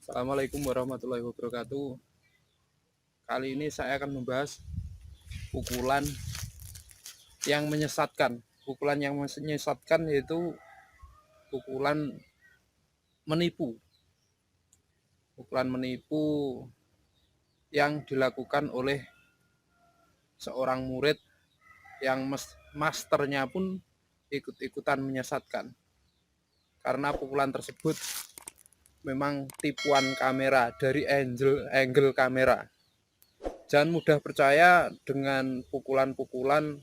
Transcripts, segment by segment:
Assalamualaikum warahmatullahi wabarakatuh. Kali ini saya akan membahas pukulan yang menyesatkan. Pukulan yang menyesatkan yaitu pukulan menipu. Pukulan menipu yang dilakukan oleh seorang murid yang masternya pun ikut-ikutan menyesatkan. Karena pukulan tersebut memang tipuan kamera dari angle kamera. Jangan mudah percaya dengan pukulan-pukulan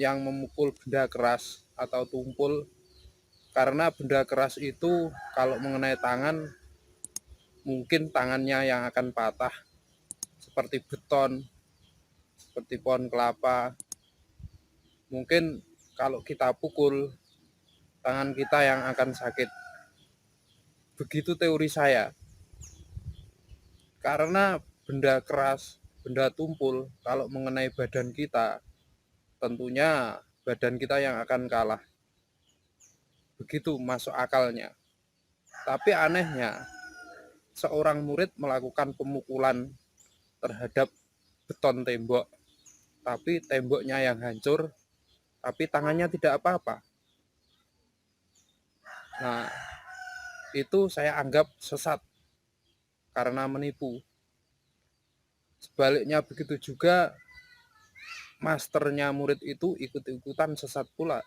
yang memukul benda keras atau tumpul, karena benda keras itu kalau mengenai tangan mungkin tangannya yang akan patah, seperti beton, seperti pohon kelapa. Mungkin kalau kita pukul, tangan kita yang akan sakit. Begitu teori saya. Karena benda keras, benda tumpul kalau mengenai badan kita, tentunya badan kita yang akan kalah. Begitu masuk akalnya. Tapi anehnya, seorang murid melakukan pemukulan terhadap beton tembok, tapi temboknya yang hancur, tapi tangannya tidak apa-apa. Nah, itu saya anggap sesat karena menipu. Sebaliknya begitu juga, masternya murid itu ikut-ikutan sesat pula,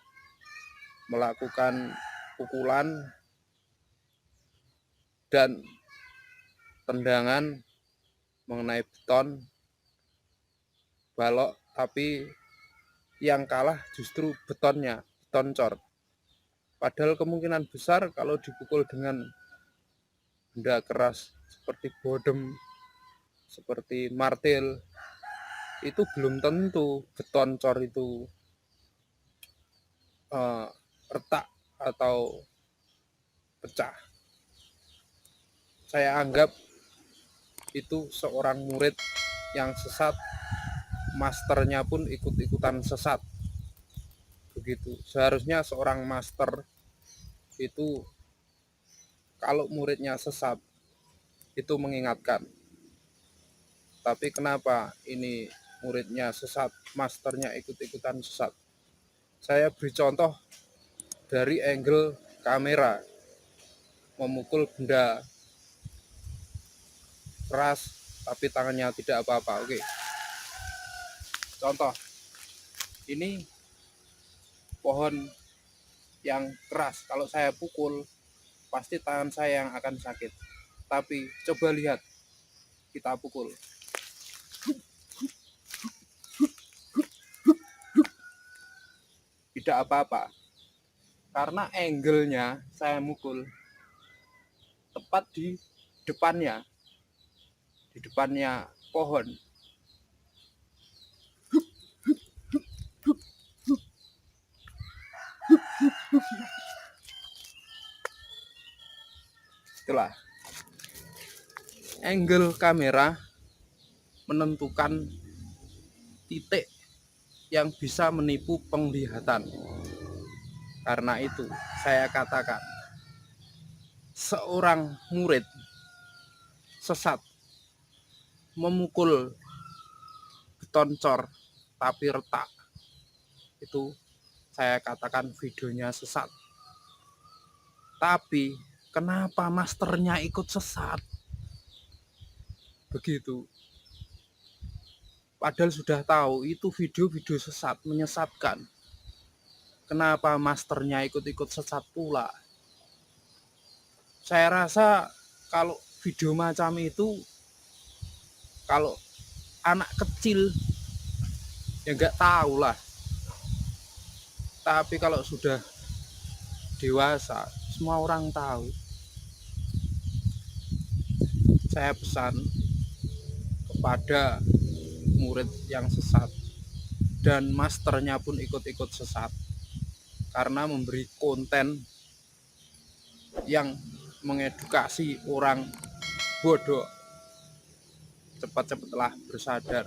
melakukan pukulan dan tendangan mengenai beton, balok, tapi yang kalah justru betonnya, beton cor. Padahal kemungkinan besar kalau dipukul dengan benda keras seperti bodem, seperti martil, itu belum tentu beton cor itu retak atau pecah. Saya anggap itu seorang murid yang sesat, masternya pun ikut-ikutan sesat. Begitu. Seharusnya seorang master itu kalau muridnya sesat itu mengingatkan. Tapi kenapa ini muridnya sesat, masternya ikut-ikutan sesat? Saya beri contoh dari angle kamera memukul benda keras tapi tangannya tidak apa-apa. Oke. Contoh. Ini pohon yang keras, kalau saya pukul pasti tangan saya yang akan sakit. Tapi coba lihat, kita pukul, tidak apa-apa, karena angle-nya saya mukul tepat di depannya pohon. Itulah angle kamera menentukan titik yang bisa menipu penglihatan. Karena itu saya katakan seorang murid sesat memukul beton cor tapi retak, itu saya katakan videonya sesat. Tapi kenapa masternya ikut sesat? Begitu. Padahal sudah tahu itu video-video sesat, menyesatkan. Kenapa masternya ikut-ikut sesat pula? Saya rasa kalau video macam itu, kalau anak kecil ya nggak tahu lah. Tapi kalau sudah dewasa, semua orang tahu. Saya pesan kepada murid yang sesat, dan masternya pun ikut-ikut sesat, karena memberi konten yang mengedukasi orang bodoh. cepat-cepatlah bersadar,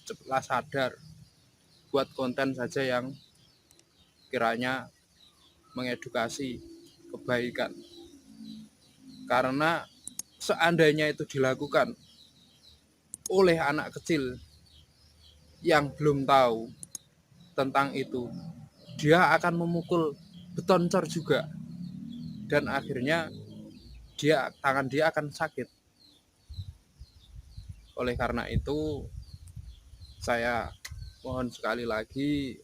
cepatlah sadar, buat konten saja yang kiranya mengedukasi kebaikan. Karena seandainya itu dilakukan oleh anak kecil yang belum tahu tentang itu, dia akan memukul beton cor juga, dan akhirnya tangan dia akan sakit. Oleh karena itu, saya mohon sekali lagi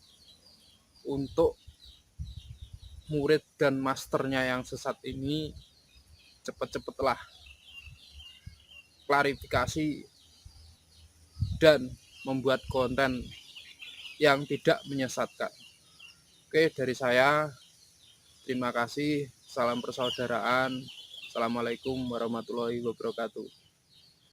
untuk murid dan masternya yang sesat ini, cepat-cepatlah klarifikasi dan membuat konten yang tidak menyesatkan. Oke, dari saya terima kasih. Salam persaudaraan. Assalamualaikum warahmatullahi wabarakatuh.